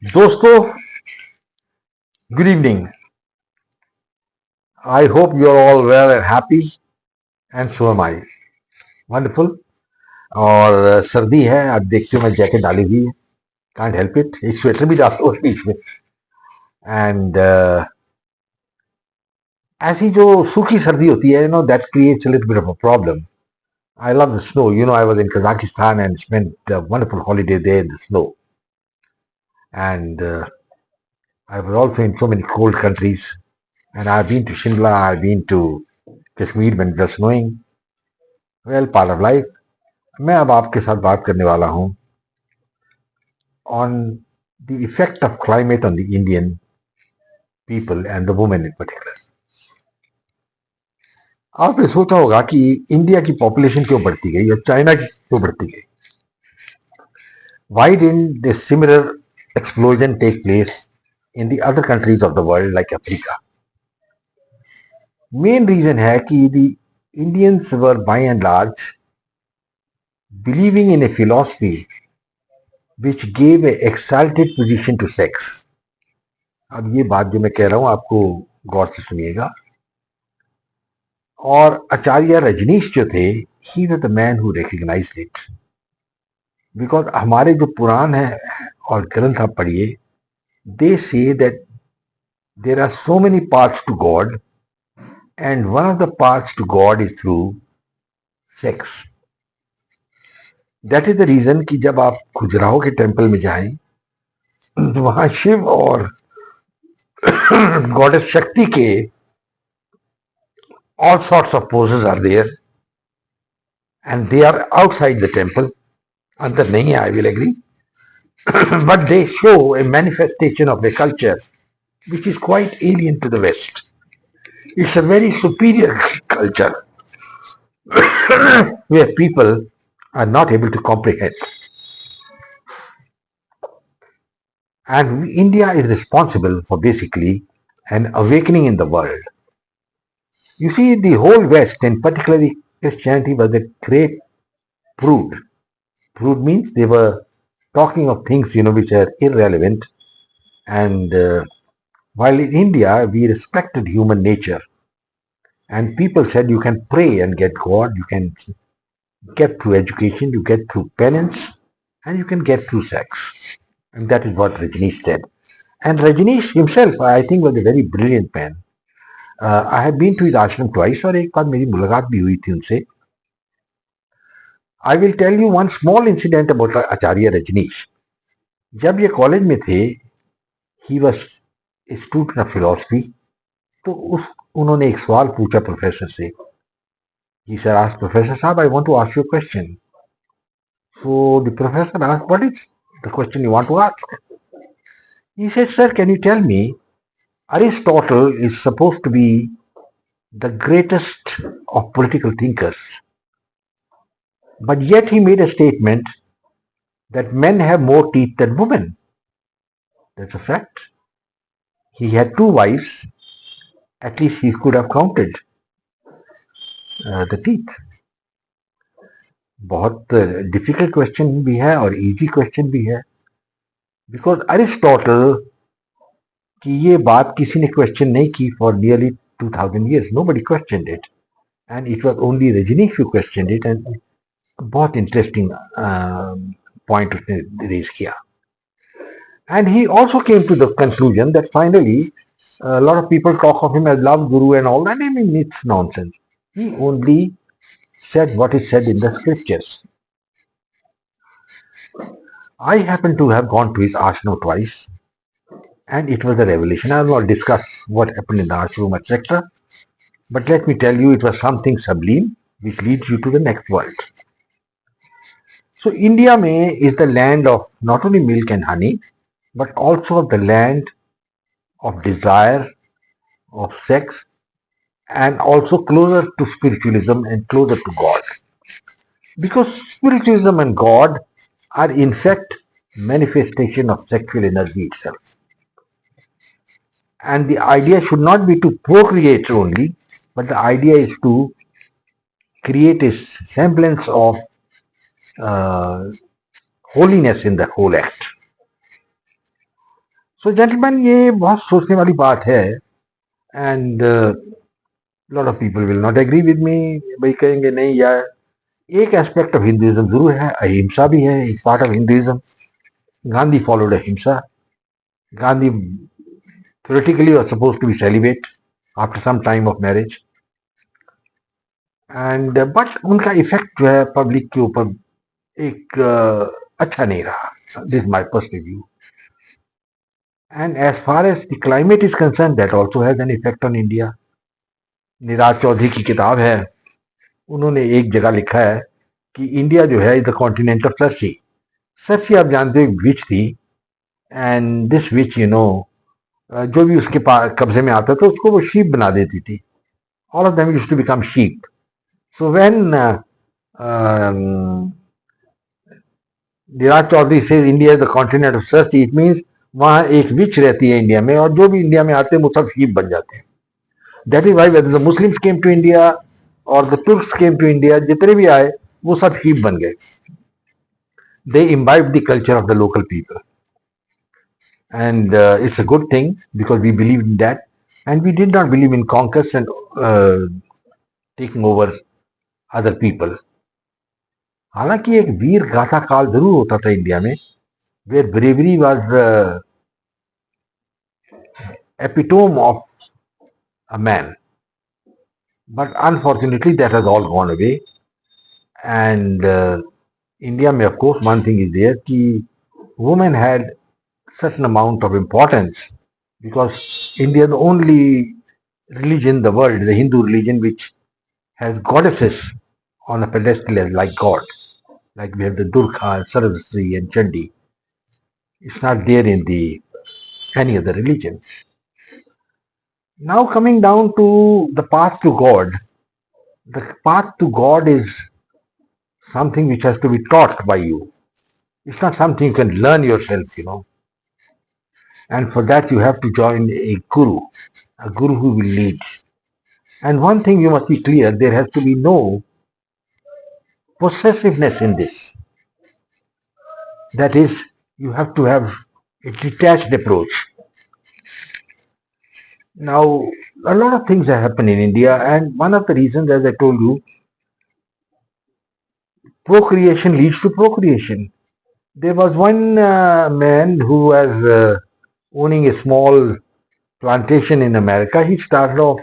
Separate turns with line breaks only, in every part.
दोस्तों, good evening. I hope you're all well and happy, and so am I. Wonderful. और सर्दी है, आप देखते हो मैं जैकेट डाली हुई है. Can't help it. एक स्वेटर भी डालता हूँ बीच में. एंड ऐसी जो सूखी सर्दी होती है, that creates a little bit of a problem. I love the snow. I was in Kazakhstan and spent a wonderful holiday there in the snow. And I was also in so many cold countries. And I've been to Shimla, I've been to Kashmir when it was snowing. Well, part of life. मैं अब आपके साथ बात करने वाला हूं on the effect of climate on the Indian people and the women in particular. आपने सोचा होगा कि इंडिया की पॉपुलेशन क्यों बढ़ती गई और चाइना की क्यों बढ़ती गई. Why didn't this similar explosion take place in the other countries of the world like Africa? Main reason है कि the Indians were by and large believing in a philosophy which gave a exalted position to sex. अब ये बात जो मैं कह रहा हूं आपको गौर से सुनिएगा. और आचार्य रजनीश जो थे, he was the man who recognised it. Because हमारे जो पुराण है और ग्रंथ आप पढ़िए, they say that there are so many paths to God and one of the paths to God is through sex. That is the reason कि जब आप खजुराहो के टेम्पल में जाएं तो वहां शिव और गॉडेस शक्ति के all sorts of poses are there and they are outside the temple. Andar nahi hai, I will agree. But they show a manifestation of a culture which is quite alien to the West. It's a very superior culture where people are not able to comprehend. And India is responsible for basically an awakening in the world. You see, the whole West, and particularly Christianity, was a great prude. Prude means they were talking of things, which are irrelevant. And while in India, we respected human nature. And people said you can pray and get God, you can get through education, you get through penance, and you can get through sex. And that is what Rajneesh said. And Rajneesh himself, I think, was a very brilliant man. I have been to his ashram twice, और एक बार मेरी मुलाकात भी हुई थी उनसे. I will tell you one small incident about Acharya Rajneesh. जब ये कॉलेज में थे, he was a student of philosophy. तो उन्होंने एक सवाल पूछा प्रोफेसर से. He said, asked Professor Saab, I want to ask you a question. So the professor asked, what is the question you want to ask? He said, sir, can you tell me, Aristotle is supposed to be the greatest of political thinkers, but yet he made a statement that men have more teeth than women. That's a fact. He had 2 wives. At least he could have counted the teeth. बहुत difficult question भी है और easy question भी है. Because Aristotle की ये बात किसी ने क्वेश्चन नहीं की for nearly 2000 years. Nobody questioned it. And it was only Rajneesh who questioned it. And बहुत इंटरेस्टिंग पॉइंट उसने रेज किया. And he also came to the conclusion that finally a lot of people talk of him as love guru and all that. I mean, it's nonsense. He only said what is said in the scriptures. I happen to have gone to his ashram twice, and it was a revelation. I will not discuss what happened in the ashram, etc. But let me tell you, it was something sublime which leads you to the next world. So India is the land of not only milk and honey, but also the land of desire, of sex, and also closer to spiritualism and closer to God. Because spiritualism and God are in fact manifestation of sexual energy itself. And the idea should not be to procreate only, but the idea is to create a semblance of holiness in the whole act. So gentleman ये बहुत सोचने वाली बात है and lot of people will not agree with me भाई कहेंगे नहीं यार एक एस्पेक्ट ऑफ हिंदुइज्म जरूर है अहिंसा भी है एक part of Hinduism Gandhi followed अहिंसा Gandhi theoretically was supposed to be celibate after some time of marriage and but उनका इफेक्ट जो है पब्लिक के ऊपर एक अच्छा नहीं रहा this my personal view and as far as the climate is concern that also has an effect on India Neeraj Chaudhary की किताब है उन्होंने एक जगह लिखा है कि इंडिया जो है is the continent of Circe Circe आप जानते हो एक विच थी and this witch you know जो भी उसके कब्जे में आता था उसको वो शीप बना देती थी all of them used to become sheep so when Niraj Chaudhary says India is the continent of Circe it means वहां एक विच रहती है इंडिया में और जो भी इंडिया में आते हैं वो सब शीप बन जाते हैं that is why whether the Muslims came to India और the Turks came to India जितने भी आए वो सब शीप बन गए they imbibe the culture of the local people and it's a good thing because we believed in that and we did not believe in conquest and taking over other people हालांकि एक वीर गाथा काल जरूर होता था India में where bravery was epitome of a man but unfortunately that has all gone away and India में of course one thing is there कि women had certain amount of importance because India is the only religion in the world, the Hindu religion, which has goddesses on a pedestal as like God. Like we have the Durga, Saraswati, and Chandi. It's not there in the any other religion. Now coming down to the path to God, the path to God is something which has to be taught by you. It's not something you can learn yourself, you know. And for that you have to join a guru who will lead. And one thing you must be clear, there has to be no possessiveness in this. That is, you have to have a detached approach. Now, a lot of things have happened in India, and one of the reasons, as I told you, procreation leads to procreation. There was one man who was owning a small plantation in America. He started off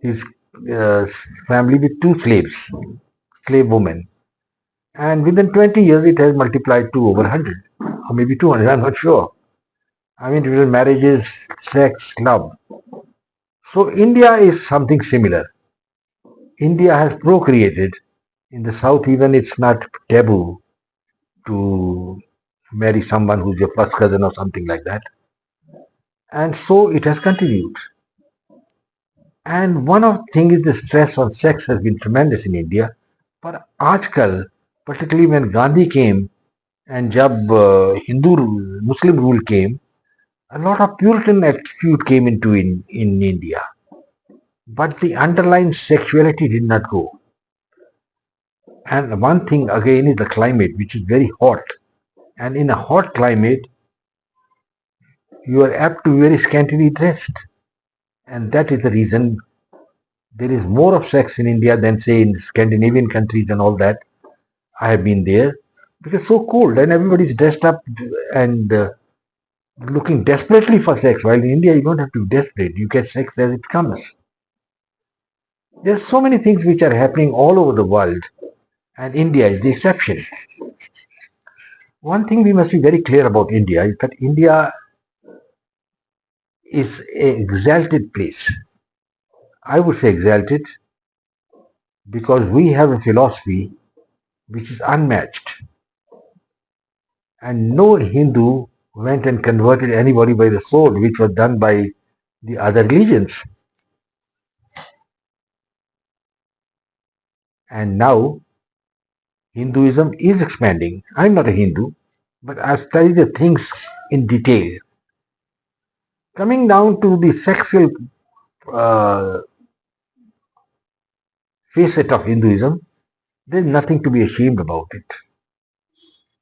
his uh, family with two slave women. And within 20 years, it has multiplied to over 100 or maybe 200, I'm not sure. I mean, it was marriages, sex, love. So India is something similar. India has procreated. In the south, even it's not taboo to marry someone who's your first cousin or something like that. And so it has continued. And one of the things is the stress on sex has been tremendous in India. But आजकल, particularly when Gandhi came and जब Hindu Muslim rule came, a lot of Puritan attitude came into in India. But the underlying sexuality did not go. And one thing again is the climate, which is very hot. And in a hot climate, you are apt to be very scantily dressed. And that is the reason there is more of sex in India than, say, in Scandinavian countries and all that. I have been there because it's so cold and everybody's dressed up and looking desperately for sex. While in India, you don't have to be desperate. You get sex as it comes. There are so many things which are happening all over the world, and India is the exception. One thing we must be very clear about India is that India is an exalted place. I would say exalted because we have a philosophy which is unmatched. And no Hindu went and converted anybody by the sword, which was done by the other religions. And now Hinduism is expanding. I'm not a Hindu, but I've studied the things in detail. Coming down to the sexual uh, facet of Hinduism, there's nothing to be ashamed about it.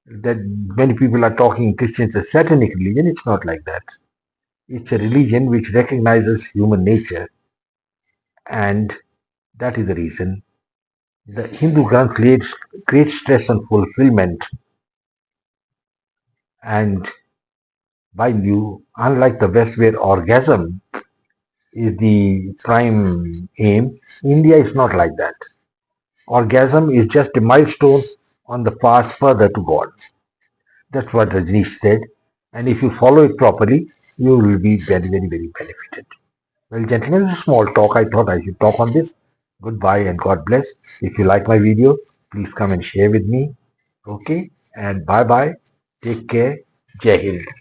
That many people are talking Christians a satanic religion, it's not like that. It's a religion which recognizes human nature, and that is the reason the Hindu Granth creates stress and fulfillment. And mind you, unlike the West where orgasm is the prime aim, India is not like that. Orgasm is just a milestone on the path further to God. That's what Rajneesh said. And if you follow it properly, you will be very, very, very benefited. Well, gentlemen, this is a small talk. I thought I should talk on this. Goodbye and God bless. If you like my video, please come and share with me. Okay? And bye bye. Take care. Jai Hind.